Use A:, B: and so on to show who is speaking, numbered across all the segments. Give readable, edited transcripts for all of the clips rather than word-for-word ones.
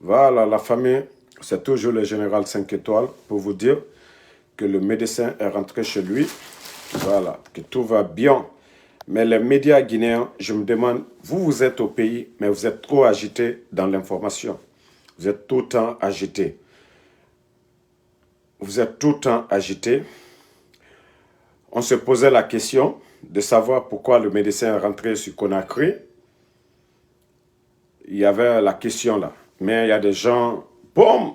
A: Voilà, la famille, c'est toujours le général 5 étoiles pour vous dire que le médecin est rentré chez lui. Voilà, que tout va bien. Mais les médias guinéens, je me demande, vous êtes au pays, mais vous êtes trop agité dans l'information. Vous êtes tout le temps agité. Vous êtes tout le temps agité. On se posait la question de savoir pourquoi le médecin est rentré sur Conakry. Il y avait la question là. Mais il y a des gens, boum,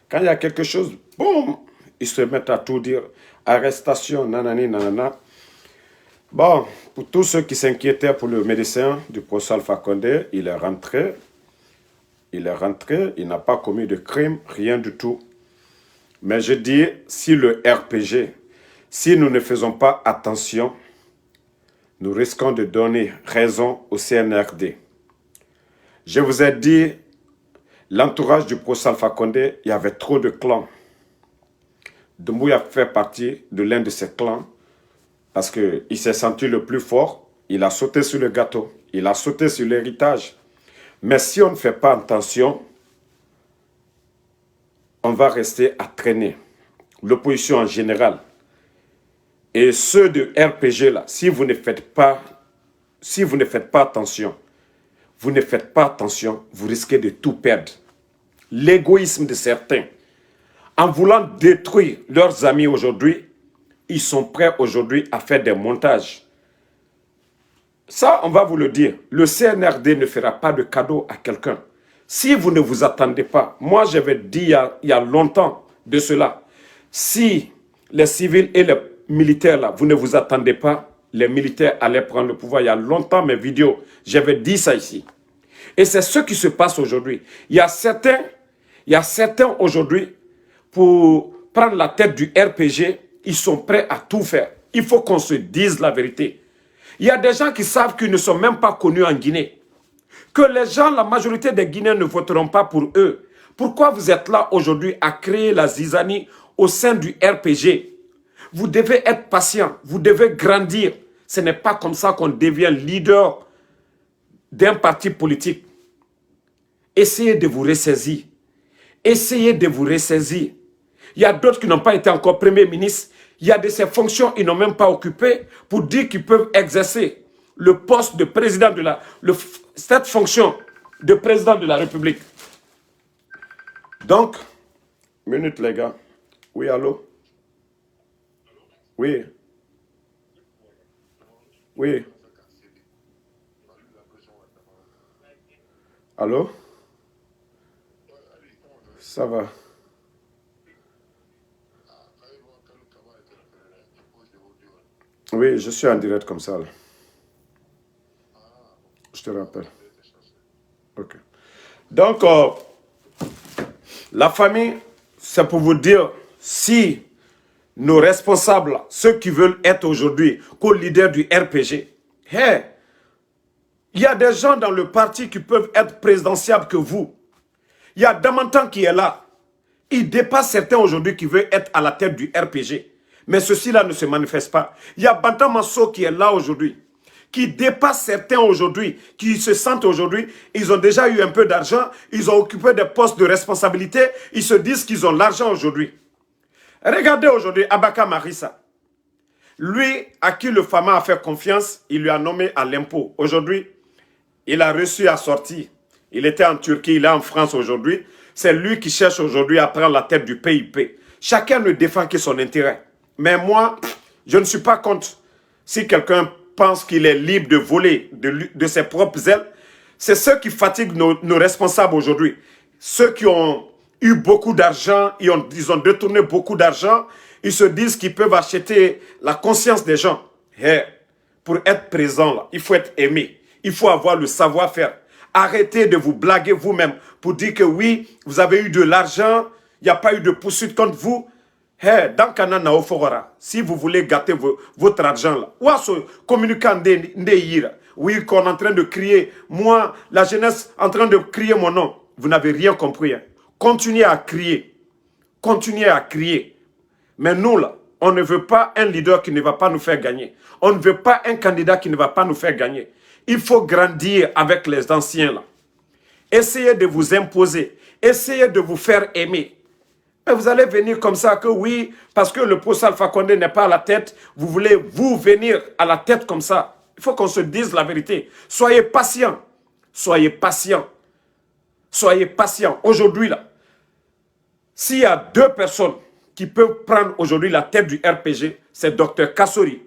A: quand il y a quelque chose, boum, ils se mettent à tout dire. Arrestation, nanani, nanana. Bon, pour tous ceux qui s'inquiétaient pour le médecin du procès Alpha Condé, il est rentré. Il est rentré, il n'a pas commis de crime, rien du tout. Mais je dis, si le RPG, si nous ne faisons pas attention, nous risquons de donner raison au CNRD. Je vous ai dit, l'entourage du procès Alpha Condé, il y avait trop de clans. Doumbouya fait partie de l'un de ces clans parce qu'il s'est senti le plus fort. Il a sauté sur le gâteau. Il a sauté sur l'héritage. Mais si on ne fait pas attention, on va rester à traîner. L'opposition en général. Et ceux de RPG là, si vous ne faites pas attention, vous risquez de tout perdre. L'égoïsme de certains, en voulant détruire leurs amis aujourd'hui, ils sont prêts aujourd'hui à faire des montages. Ça, on va vous le dire. Le CNRD ne fera pas de cadeau à quelqu'un. Si vous ne vous attendez pas, moi j'avais dit il y a longtemps de cela, si les civils et les militaires là, vous ne vous attendez pas, les militaires allaient prendre le pouvoir. Il y a longtemps mes vidéos, j'avais dit ça ici. Et c'est ce qui se passe aujourd'hui. Il y a certains aujourd'hui, pour prendre la tête du RPG, ils sont prêts à tout faire. Il faut qu'on se dise la vérité. Il y a des gens qui savent qu'ils ne sont même pas connus en Guinée. Que les gens, la majorité des Guinéens ne voteront pas pour eux. Pourquoi vous êtes là aujourd'hui à créer la zizanie au sein du RPG? Vous devez être patient, vous devez grandir. Ce n'est pas comme ça qu'on devient leader d'un parti politique. Essayez de vous ressaisir. Essayez de vous ressaisir. Il y a d'autres qui n'ont pas été encore Premier ministre. Il y a de ces fonctions qu'ils n'ont même pas occupées pour dire qu'ils peuvent exercer le poste de président de cette fonction de président de la République. Donc, minute les gars. Oui, allô? Oui. Oui. Allô? Ça va. Oui, je suis en direct comme ça. Là. Je te rappelle. Ok. Donc, la famille, c'est pour vous dire, si nos responsables, ceux qui veulent être aujourd'hui co-leaders du RPG, hey, il y a des gens dans le parti qui peuvent être présidentiables que vous. Il y a Damantan qui est là. Il dépasse certains aujourd'hui qui veulent être à la tête du RPG. Mais ceci-là ne se manifeste pas. Il y a Bantam Masso qui est là aujourd'hui, qui dépasse certains aujourd'hui, qui se sentent aujourd'hui, ils ont déjà eu un peu d'argent, ils ont occupé des postes de responsabilité, ils se disent qu'ils ont l'argent aujourd'hui. Regardez aujourd'hui Abaka Marissa. Lui, à qui le FAMA a fait confiance, il lui a nommé à l'impôt. Aujourd'hui, il a reçu à sortir. Il était en Turquie, il est en France aujourd'hui. C'est lui qui cherche aujourd'hui à prendre la tête du PIP. Chacun ne défend que son intérêt. Mais moi, je ne suis pas contre. Si quelqu'un pense qu'il est libre de voler de ses propres ailes, c'est ceux qui fatiguent nos responsables aujourd'hui. Ceux qui ont eu beaucoup d'argent, ils ont détourné beaucoup d'argent, ils se disent qu'ils peuvent acheter la conscience des gens. Hey, pour être présent, là, il faut être aimé. Il faut avoir le savoir-faire. Arrêtez de vous blaguer vous-même pour dire que oui, vous avez eu de l'argent, il n'y a pas eu de poursuite contre vous. Hey, dans Kanana Ofogora, si vous voulez gâter votre argent là, ou à ce communicant oui, qu'on est en train de crier, moi, la jeunesse en train de crier mon nom, vous n'avez rien compris. Hein. Continuez à crier. Continuez à crier. Mais nous là, on ne veut pas un leader qui ne va pas nous faire gagner. On ne veut pas un candidat qui ne va pas nous faire gagner. Il faut grandir avec les anciens là. essayez de vous imposer, essayez de vous faire aimer. Mais vous allez venir comme ça que oui, parce que le professeur Alpha Condé n'est pas à la tête, vous voulez vous venir à la tête comme ça. Il faut qu'on se dise la vérité. Soyez patient. Soyez patient. Soyez patient. Aujourd'hui, là, s'il y a deux personnes qui peuvent prendre aujourd'hui la tête du RPG, c'est Dr Kassori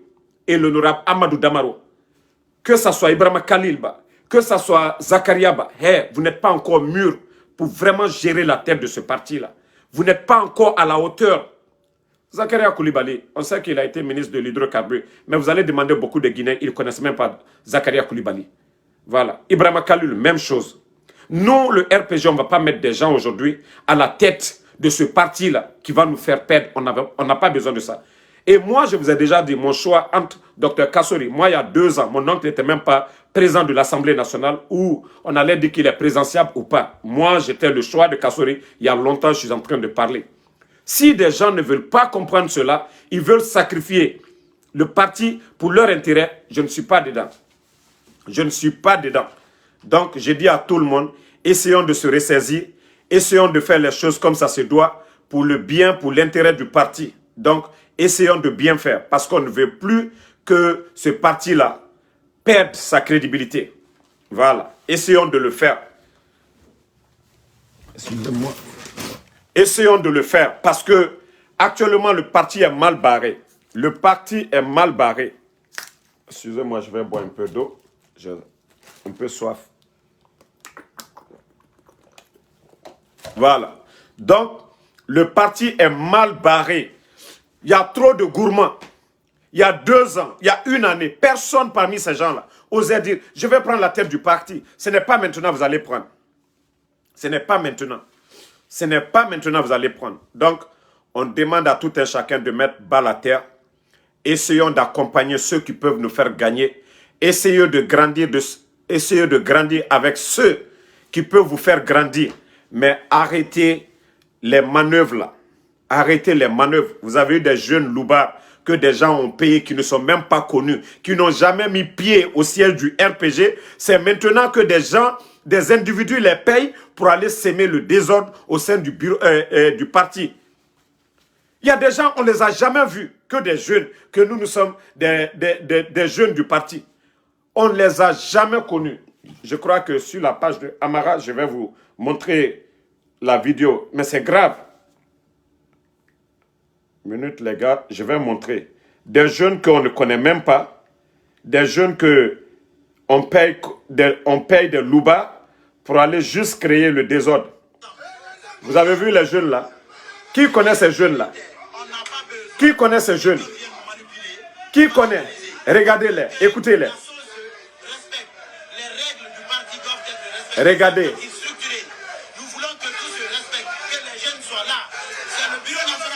A: et l'honorable Amadou Damaro. Que ce soit Ibrahima Khalilba, que ce soit Zakaria Ba, hey, vous n'êtes pas encore mûr pour vraiment gérer la tête de ce parti-là. Vous n'êtes pas encore à la hauteur. Zakaria Koulibaly, on sait qu'il a été ministre de l'hydrocarbure, mais vous allez demander beaucoup de Guinéens, ils ne connaissent même pas Zakaria Koulibaly. Voilà. Ibrahima Khalil, même chose. Nous, le RPG, on ne va pas mettre des gens aujourd'hui à la tête de ce parti-là qui va nous faire perdre. On n'a pas besoin de ça. Et moi, je vous ai déjà dit mon choix entre Dr Kassori. Moi, il y a 2 ans, mon oncle n'était même pas président de l'Assemblée nationale où on allait dire qu'il est présidentiable ou pas. Moi, j'étais le choix de Kassori. Il y a longtemps, je suis en train de parler. Si des gens ne veulent pas comprendre cela, ils veulent sacrifier le parti pour leur intérêt, je ne suis pas dedans. Je ne suis pas dedans. Donc, je dis à tout le monde, essayons de se ressaisir, essayons de faire les choses comme ça se doit, pour le bien, pour l'intérêt du parti. Donc, essayons de bien faire, parce qu'on ne veut plus que ce parti-là perde sa crédibilité. Voilà, essayons de le faire. Excusez-moi. Essayons de le faire, parce que actuellement, le parti est mal barré. Le parti est mal barré. Excusez-moi, je vais boire un peu d'eau. J'ai un peu soif. Voilà. Donc, le parti est mal barré. Il y a trop de gourmands. Il y a 2 ans, il y a 1 année, personne parmi ces gens-là osait dire « Je vais prendre la tête du parti ». Ce n'est pas maintenant que vous allez prendre. Ce n'est pas maintenant. Ce n'est pas maintenant que vous allez prendre. Donc, on demande à tout un chacun de mettre bas la terre. Essayons d'accompagner ceux qui peuvent nous faire gagner. Essayez de grandir avec ceux qui peuvent vous faire grandir. Mais arrêtez les manœuvres là. Arrêtez les manœuvres. Vous avez eu des jeunes loubards que des gens ont payés qui ne sont même pas connus, qui n'ont jamais mis pied au siège du RPG. C'est maintenant que des gens, des individus les payent pour aller s'aimer le désordre au sein du bureau, du parti. Il y a des gens, on ne les a jamais vus, que des jeunes, que nous sommes des jeunes du parti. On ne les a jamais connus. Je crois que sur la page de Amara, je vais vous montrer la vidéo. Mais c'est grave. Minute, les gars, je vais montrer. Des jeunes qu'on ne connaît même pas. Des jeunes qu'on paye des loubards pour aller juste créer le désordre. Vous avez vu les jeunes là? Qui connaît ces jeunes là? Qui connaît ces jeunes? Qui connaît? Regardez-les, écoutez-les. Regardez.
B: Nous voulons que tout se respecte, que les jeunes soient là. C'est le bureau national.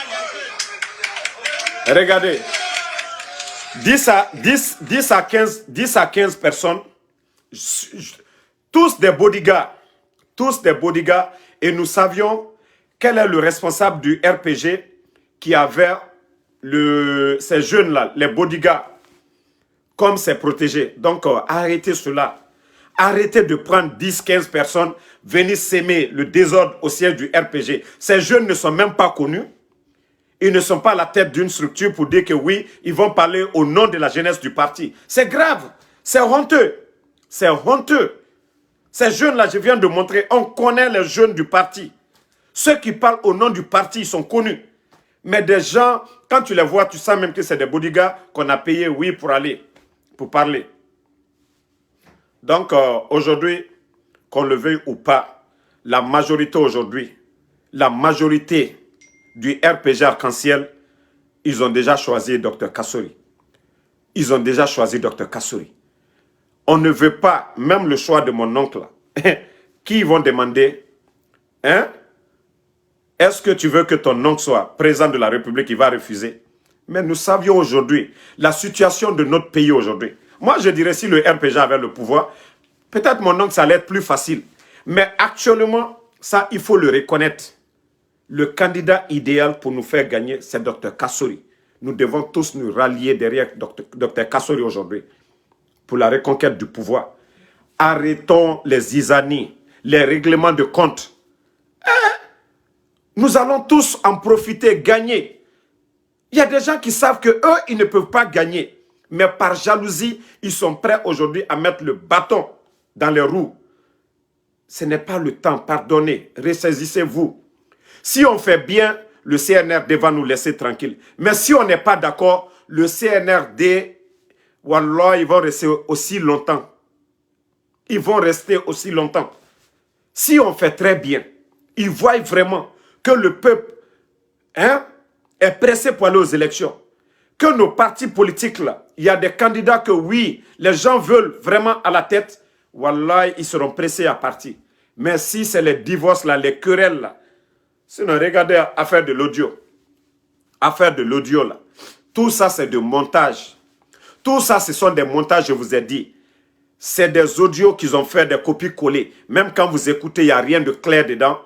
A: Regardez. 10 à 15 personnes, tous des bodyguards. Tous des bodyguards. Et nous savions quel est le responsable du RPG qui avait ces jeunes-là, les bodyguards, comme ses protégés. Donc, arrêtez cela. Arrêtez de prendre 10-15 personnes, venir s'aimer le désordre au siège du RPG. Ces jeunes ne sont même pas connus. Ils ne sont pas à la tête d'une structure pour dire que oui, ils vont parler au nom de la jeunesse du parti. C'est grave. C'est honteux. C'est honteux. Ces jeunes-là, je viens de montrer, on connaît les jeunes du parti. Ceux qui parlent au nom du parti, ils sont connus. Mais des gens, quand tu les vois, tu sens même que c'est des bodyguards qu'on a payés, oui, pour parler. Donc, aujourd'hui, qu'on le veuille ou pas, la majorité aujourd'hui, la majorité du RPG Arc-en-Ciel, ils ont déjà choisi Dr Kassori. Ils ont déjà choisi Dr Kassori. On ne veut pas, même le choix de mon oncle, qui vont demander, hein? Est-ce que tu veux que ton oncle soit président de la République? Il va refuser. Mais nous savions aujourd'hui la situation de notre pays aujourd'hui. Moi, je dirais si le RPG avait le pouvoir, peut-être mon oncle, ça allait être plus facile. Mais actuellement, ça, il faut le reconnaître. Le candidat idéal pour nous faire gagner, c'est Dr Kassori. Nous devons tous nous rallier derrière Dr Kassori aujourd'hui pour la reconquête du pouvoir. Arrêtons les zizanies, les règlements de compte. Nous allons tous en profiter, gagner. Il y a des gens qui savent qu'eux, ils ne peuvent pas gagner. Mais par jalousie, ils sont prêts aujourd'hui à mettre le bâton dans les roues. Ce n'est pas le temps, pardonnez, ressaisissez-vous. Si on fait bien, le CNRD va nous laisser tranquille. Mais si on n'est pas d'accord, le CNRD, wallah, ils vont rester aussi longtemps. Ils vont rester aussi longtemps. Si on fait très bien, ils voient vraiment que le peuple est pressé pour aller aux élections. Que nos partis politiques, là, il y a des candidats que oui, les gens veulent vraiment à la tête, wallah, ils seront pressés à partir. Mais si c'est les divorces, là, les querelles, là, sinon, regardez, affaire de l'audio. Affaire de l'audio, là. Tout ça, c'est de montage. Tout ça, ce sont des montages, je vous ai dit. C'est des audios qu'ils ont fait, des copies-collées. Même quand vous écoutez, il n'y a rien de clair dedans.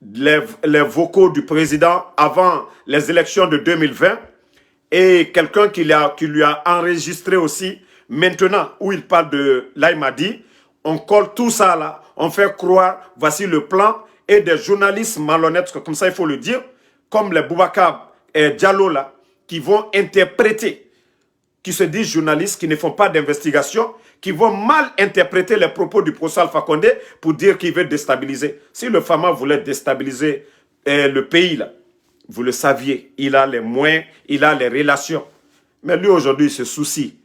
A: Les vocaux du président avant les élections de 2020 et quelqu'un qui lui a enregistré aussi maintenant où il parle de... Là, il m'a dit, on colle tout ça là, on fait croire, voici le plan et des journalistes malhonnêtes, comme ça il faut le dire, comme les Boubacar et Diallo là, qui vont interpréter, qui se disent journalistes, qui ne font pas d'investigation, qui vont mal interpréter les propos du professeur Alpha Condé pour dire qu'il veut déstabiliser. Si le Fama voulait déstabiliser le pays, là, vous le saviez, il a les moyens, il a les relations. Mais lui, aujourd'hui, il se soucie.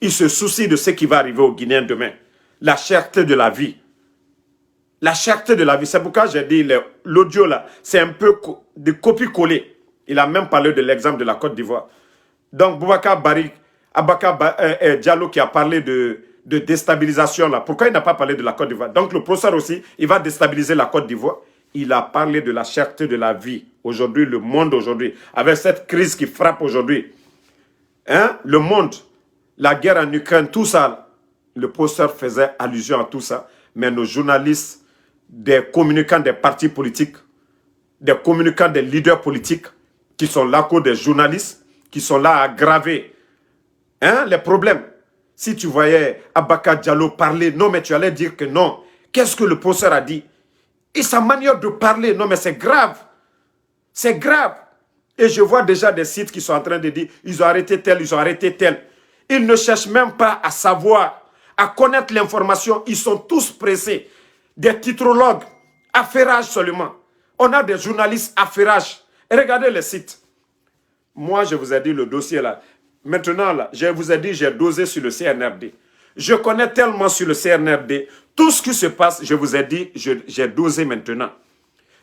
A: Il se soucie de ce qui va arriver aux Guinéens demain. La cherté de la vie. La cherté de la vie. C'est pourquoi j'ai dit, l'audio, là, c'est un peu de copie-coller. Il a même parlé de l'exemple de la Côte d'Ivoire. Donc, Boubacar Diallo qui a parlé de déstabilisation là. Pourquoi il n'a pas parlé de la Côte d'Ivoire? Donc le professeur aussi, il va déstabiliser la Côte d'Ivoire. Il a parlé de la cherté de la vie. Aujourd'hui, le monde aujourd'hui, avec cette crise qui frappe aujourd'hui, le monde, la guerre en Ukraine, tout ça, le professeur faisait allusion à tout ça. Mais nos journalistes, des communicants des partis politiques, des communicants des leaders politiques, qui sont là que des journalistes, qui sont là à aggraver les problèmes. Si tu voyais Abaka Diallo parler, non mais tu allais dire que non. Qu'est-ce que le professeur a dit? Et sa manière de parler, non mais c'est grave. C'est grave. Et je vois déjà des sites qui sont en train de dire, ils ont arrêté tel, ils ont arrêté tel. Ils ne cherchent même pas à savoir, à connaître l'information. Ils sont tous pressés. Des titrologues, affairage seulement. On a des journalistes affairage. Et regardez les sites. Moi, je vous ai dit le dossier là. Maintenant, là, je vous ai dit, j'ai dosé sur le CNRD. Je connais tellement sur le CNRD. Tout ce qui se passe, je vous ai dit, j'ai dosé maintenant.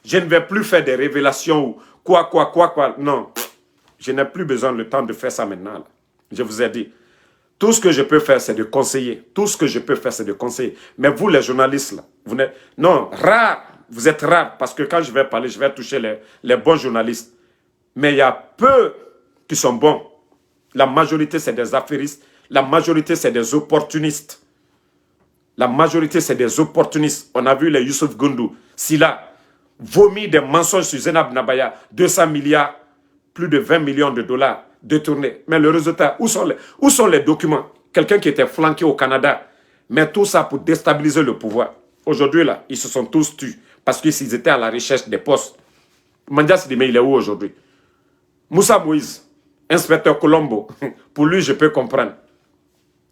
A: Je ne vais plus faire des révélations ou quoi. Non, je n'ai plus besoin de temps de faire ça maintenant. Là. Je vous ai dit, tout ce que je peux faire, c'est de conseiller. Tout ce que je peux faire, c'est de conseiller. Mais vous, les journalistes, là, vous n'êtes... Non, rares. Vous êtes rares parce que quand je vais parler, je vais toucher les bons journalistes. Mais il y a peu qui sont bons. La majorité, c'est des affairistes. La majorité, c'est des opportunistes. La majorité, c'est des opportunistes. On a vu les Youssouf Goundou. Silla, vomi des mensonges sur Zenab Nabaya. 200 milliards, plus de 20 millions de dollars détournés. Mais le résultat, où sont les documents? Quelqu'un qui était flanqué au Canada. Mais tout ça pour déstabiliser le pouvoir. Aujourd'hui, là, ils se sont tous tués. Parce qu'ils étaient à la recherche des postes. Mandia Sidibé, il est où aujourd'hui? Moussa Moïse. Inspecteur Colombo, pour lui, je peux comprendre.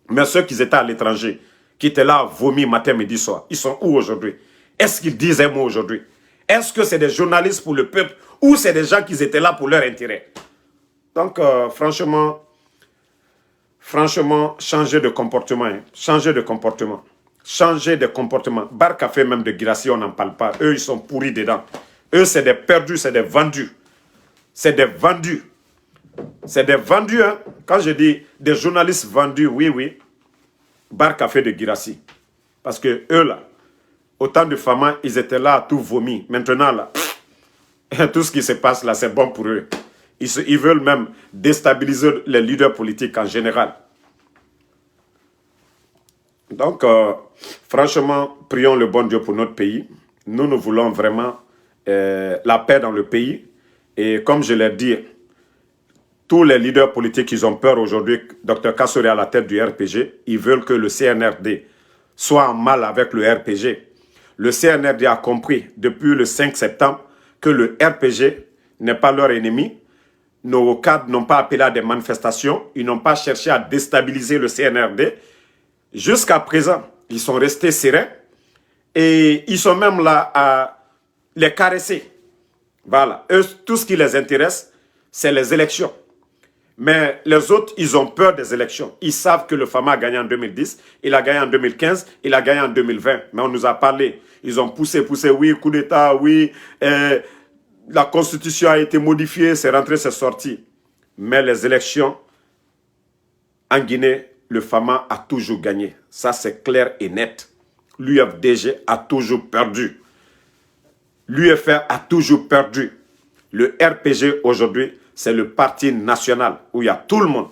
A: Mais ceux qui étaient à l'étranger, qui étaient là, vomi matin, midi, soir, ils sont où aujourd'hui? Est-ce qu'ils disent un mot aujourd'hui? Est-ce que c'est des journalistes pour le peuple ou c'est des gens qui étaient là pour leur intérêt? Donc, franchement, changez de comportement. Hein. Changez de comportement. Changez de comportement. Bar Café, même de Guirassy, on n'en parle pas. Eux, ils sont pourris dedans. Eux, c'est des perdus, c'est des vendus. C'est des vendus. C'est des vendus, hein. Quand je dis des journalistes vendus, oui. Bar Café de Guirassy. Parce que eux, là, autant de femmes, ils étaient là à tout vomi. Maintenant, là, tout ce qui se passe là, c'est bon pour eux. Ils veulent même déstabiliser les leaders politiques en général. Donc, franchement, prions le bon Dieu pour notre pays. Nous voulons vraiment la paix dans le pays. Et comme je l'ai dit, tous les leaders politiques, ils ont peur aujourd'hui. Dr Kassori à la tête du RPG. Ils veulent que le CNRD soit en mal avec le RPG. Le CNRD a compris depuis le 5 septembre que le RPG n'est pas leur ennemi. Nos cadres n'ont pas appelé à des manifestations. Ils n'ont pas cherché à déstabiliser le CNRD. Jusqu'à présent, ils sont restés sereins. Et ils sont même là à les caresser. Voilà. Eux, tout ce qui les intéresse, c'est les élections. Mais les autres, ils ont peur des élections. Ils savent que le FAMA a gagné en 2010, il a gagné en 2015, il a gagné en 2020. Mais on nous a parlé. Ils ont poussé, oui, coup d'État, oui, la Constitution a été modifiée, c'est rentré, c'est sorti. Mais les élections, en Guinée, le FAMA a toujours gagné. Ça, c'est clair et net. L'UFDG a toujours perdu. L'UFR a toujours perdu. Le RPG aujourd'hui, c'est le parti national où il y a tout le monde.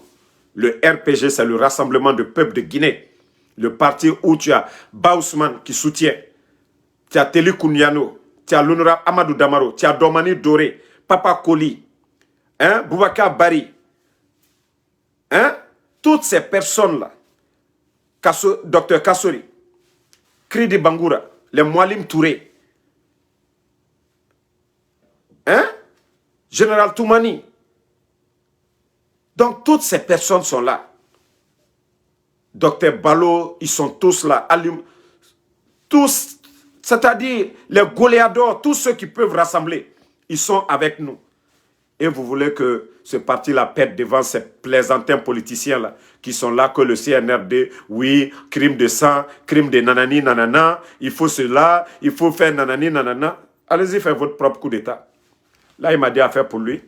A: Le RPG, c'est le Rassemblement de peuple de Guinée. Le parti où tu as Baousman qui soutient. Tu as Teli Kounyano, tu as l'honorable Amadou Damaro, tu as Domani Doré, Papa Koli, Boubacar Bari. Toutes ces personnes-là, Dr Kassori, Kridi Bangoura, les Moualim Touré, Général Toumani. Donc, toutes ces personnes sont là. Docteur Balo, ils sont tous là. Tous, c'est-à-dire les goléadors, tous ceux qui peuvent rassembler, ils sont avec nous. Et vous voulez que ce parti-là pète devant ces plaisantins politiciens-là, qui sont là que le CNRD, oui, crime de sang, crime de nanani, nanana, il faut cela, il faut faire nanani, nanana. Allez-y, faites votre propre coup d'État. Là, il m'a dit à faire pour lui.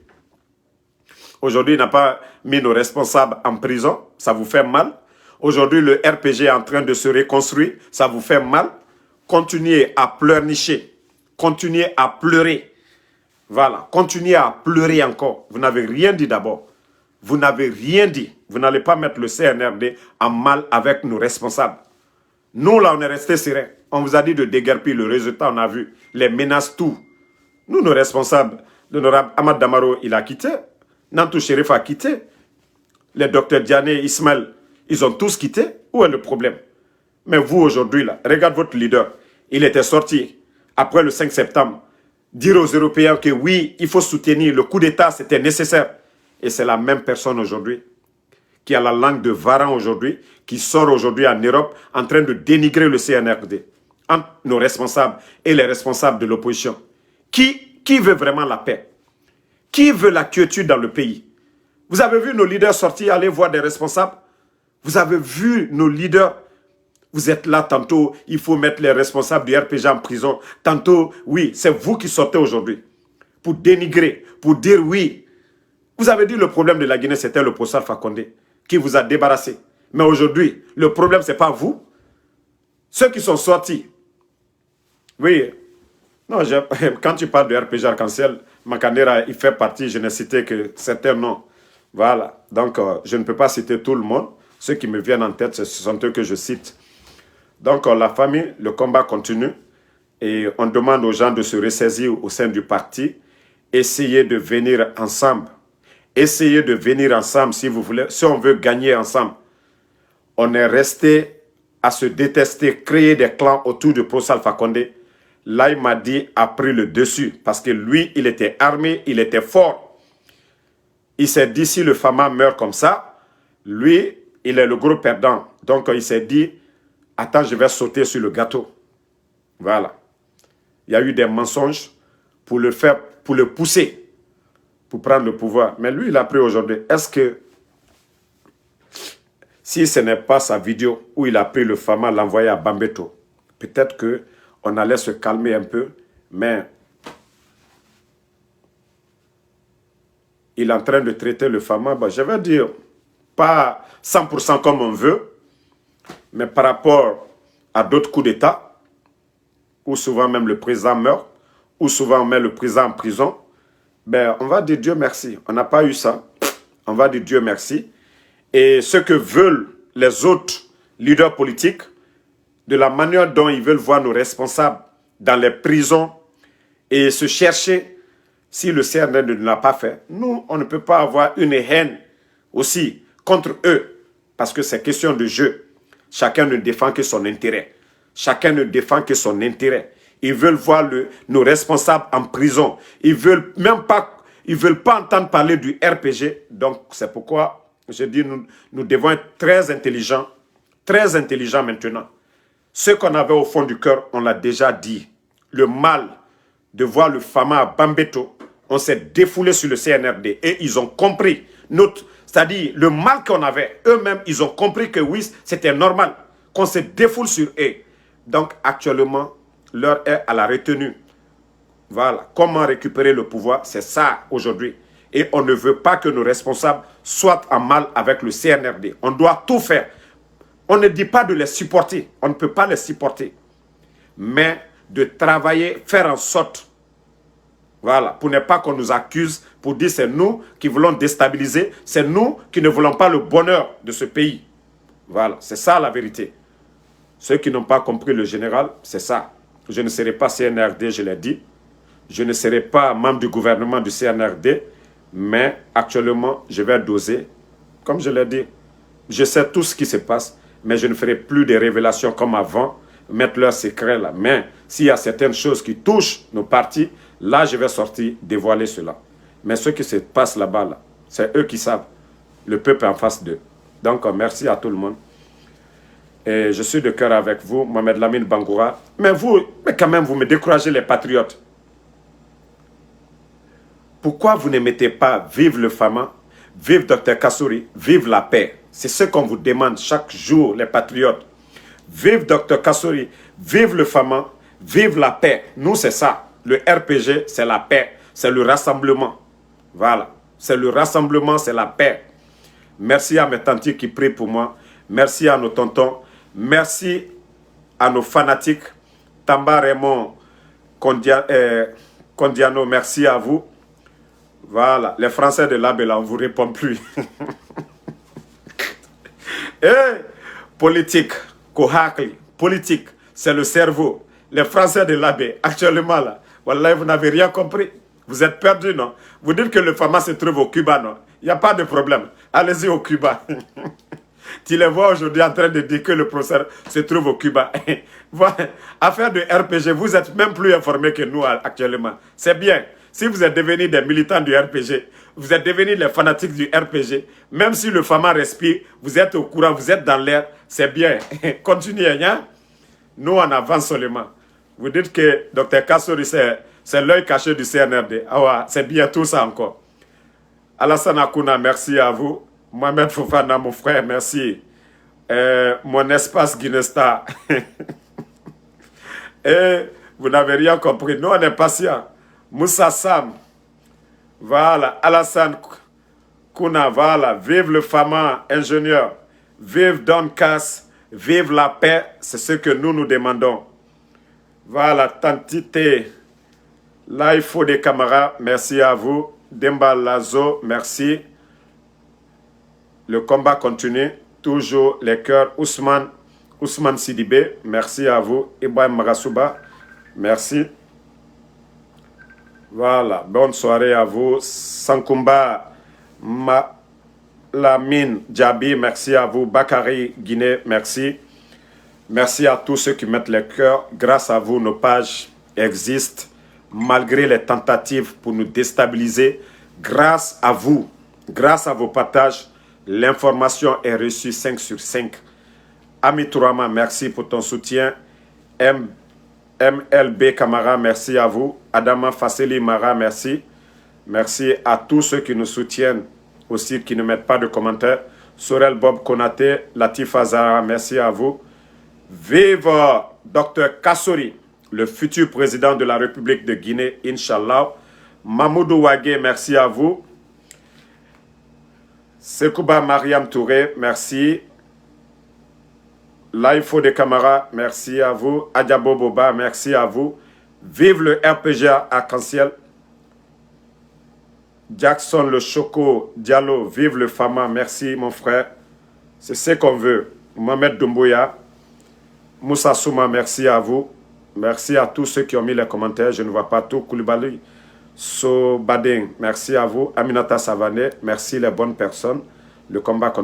A: Aujourd'hui, il n'a pas mis nos responsables en prison. Ça vous fait mal. Aujourd'hui, le RPG est en train de se reconstruire. Ça vous fait mal. Continuez à pleurnicher. Continuez à pleurer. Voilà. Continuez à pleurer encore. Vous n'avez rien dit d'abord. Vous n'avez rien dit. Vous n'allez pas mettre le CNRD en mal avec nos responsables. Nous, là, on est restés sereins. On vous a dit de déguerpir. Le résultat, on a vu. Les menaces, tout. Nous, nos responsables, l'honorable Ahmad Damaro, il a quitté. Nantou Chérif a quitté. Les docteurs Diané, Ismaël, ils ont tous quitté. Où est le problème? Mais vous, aujourd'hui, là, regarde votre leader. Il était sorti, après le 5 septembre, dire aux Européens que oui, il faut soutenir. Le coup d'État, c'était nécessaire. Et c'est la même personne aujourd'hui qui a la langue de Varan aujourd'hui, qui sort aujourd'hui en Europe en train de dénigrer le CNRD entre nos responsables et les responsables de l'opposition. Qui veut vraiment la paix? Qui veut la quiétude dans le pays? Vous avez vu nos leaders sortir, aller voir des responsables? Vous avez vu nos leaders? Vous êtes là tantôt, il faut mettre les responsables du RPG en prison. Tantôt, oui, c'est vous qui sortez aujourd'hui pour dénigrer, pour dire oui. Vous avez dit le problème de la Guinée, c'était le professeur Fakonde qui vous a débarrassé. Mais aujourd'hui, le problème, ce n'est pas vous. Ceux qui sont sortis. Oui. Non, quand tu parles de RPG Arc-en-Ciel, Makandera, il fait partie, je n'ai cité que certains noms. Voilà. Donc, je ne peux pas citer tout le monde. Ceux qui me viennent en tête, ce sont eux que je cite. Donc, la famille, le combat continue. Et on demande aux gens de se ressaisir au sein du parti. Essayez de venir ensemble. Essayez de venir ensemble si vous voulez. Si on veut gagner ensemble. On est resté à se détester, créer des clans autour de Pro Alpha Condé. Là, il m'a dit, a pris le dessus. Parce que lui, il était armé, il était fort. Il s'est dit, si le FAMA meurt comme ça, lui, il est le gros perdant. Donc, il s'est dit, attends, je vais sauter sur le gâteau. Voilà. Il y a eu des mensonges pour le faire, pour le pousser, pour prendre le pouvoir. Mais lui, il a pris aujourd'hui. Est-ce que, si ce n'est pas sa vidéo où il a pris le FAMA, l'envoyé à Bambeto, peut-être que on allait se calmer un peu, mais il est en train de traiter le FAMA, je vais dire, pas 100% comme on veut, mais par rapport à d'autres coups d'État, où souvent même le président meurt, où souvent on met le président en prison, ben on va dire Dieu merci. On n'a pas eu ça. On va dire Dieu merci. Et ce que veulent les autres leaders politiques, de la manière dont ils veulent voir nos responsables dans les prisons et se chercher, si le CNRD ne l'a pas fait, nous, on ne peut pas avoir une haine aussi contre eux, parce que c'est question de jeu. Chacun ne défend que son intérêt. Chacun ne défend que son intérêt. Ils veulent voir nos responsables en prison. Ils veulent pas entendre parler du RPG. Donc, c'est pourquoi je dis nous devons être très intelligents maintenant. Ce qu'on avait au fond du cœur, on l'a déjà dit. Le mal de voir le Fama à Bambeto, on s'est défoulé sur le CNRD et ils ont compris c'est-à-dire le mal qu'on avait. Eux-mêmes, ils ont compris que oui, c'était normal qu'on se défoule sur eux. Donc, actuellement, l'heure est à la retenue. Voilà. Comment récupérer le pouvoir? C'est ça aujourd'hui. Et on ne veut pas que nos responsables soient en mal avec le CNRD. On doit tout faire. On ne dit pas de les supporter. On ne peut pas les supporter. Mais de travailler, faire en sorte, voilà, pour ne pas qu'on nous accuse, pour dire c'est nous qui voulons déstabiliser, c'est nous qui ne voulons pas le bonheur de ce pays. Voilà, c'est ça la vérité. Ceux qui n'ont pas compris le général, c'est ça. Je ne serai pas CNRD, je l'ai dit. Je ne serai pas membre du gouvernement du CNRD, mais actuellement, je vais doser. Comme je l'ai dit, je sais tout ce qui se passe, mais je ne ferai plus de révélations comme avant, mettre leurs secrets là. Mais s'il y a certaines choses qui touchent nos partis, là, je vais sortir, dévoiler cela. Mais ce qui se passe là-bas, là, c'est eux qui savent. Le peuple est en face d'eux. Donc, merci à tout le monde. Et je suis de cœur avec vous, Mohamed Lamine Bangoura. Mais quand même, vous me découragez les patriotes. Pourquoi vous ne mettez pas vive le Fama, vive Dr Kassouri, vive la paix? C'est ce qu'on vous demande chaque jour, les patriotes. Vive Dr Kassouri, vive le Fama, vive la paix. Nous, c'est ça. Le RPG, c'est la paix, c'est le rassemblement. Voilà. C'est le rassemblement, c'est la paix. Merci à mes tantis qui prient pour moi. Merci à nos tontons. Merci à nos fanatiques. Tamba Raymond Kondiano, merci à vous. Voilà. Les Français de l'Abela, on ne vous répond plus. Et politique, Kohakli, politique, c'est le cerveau. Les Français de l'Abbé, actuellement là, voilà, vous n'avez rien compris. Vous êtes perdus, non? Vous dites que le Fama se trouve au Cuba, non? Il n'y a pas de problème. Allez-y au Cuba. Tu les vois aujourd'hui en train de dire que le professeur se trouve au Cuba. Voilà. Affaire de RPG, vous n'êtes même plus informés que nous actuellement. C'est bien. Si vous êtes devenus des militants du RPG, vous êtes devenus les fanatiques du RPG, même si le Fama respire, vous êtes au courant, vous êtes dans l'air, c'est bien. Continuez, hein? Nous, on avance seulement. Vous dites que Dr Kassouri, c'est l'œil caché du CNRD. Ah ouais, c'est bien tout ça encore. Alassane Akouna, merci à vous. Mohamed Fofana, mon frère, merci. Mon espace Guinestar. Et vous n'avez rien compris. Nous, on est patients. Moussa Sam. Voilà. Alassane Kouna, voilà. Vive le Fama, ingénieur. Vive Don Cass. Vive la paix. C'est ce que nous demandons. Voilà. Tantité. Là, il faut des camarades. Merci à vous. Demba Lazo, merci. Le combat continue. Toujours les cœurs. Ousmane Sidibé, merci à vous. Ibrahim Marasouba, merci. Voilà, bonne soirée à vous. Sankumba Lamine Djabi, merci à vous. Bakari Guinée, merci. Merci à tous ceux qui mettent les cœurs. Grâce à vous, nos pages existent. Malgré les tentatives pour nous déstabiliser, grâce à vous, grâce à vos partages, l'information est reçue 5 sur 5. Ami Tourama, merci pour ton soutien. MLB Kamara, merci à vous. Adama Fasseli Mara, merci. Merci à tous ceux qui nous soutiennent, aussi qui ne mettent pas de commentaires. Sorel Bob Konaté, Latif Azara, merci à vous. Vive Dr Kassouri, le futur président de la République de Guinée, Inch'Allah. Mamoudou Wagé, merci à vous. Sekouba Mariam Touré, merci. Laïfo de Camara, merci à vous. Adjabo Boba, merci à vous. Vive le RPG Arc-en-Ciel. Jackson le Choco Diallo, vive le Fama, merci mon frère. C'est ce qu'on veut. Mohamed Doumbouya, Moussa Souma, merci à vous. Merci à tous ceux qui ont mis les commentaires. Je ne vois pas tout. Koulibaly Sobading, merci à vous. Aminata Savané, merci les bonnes personnes. Le combat continue.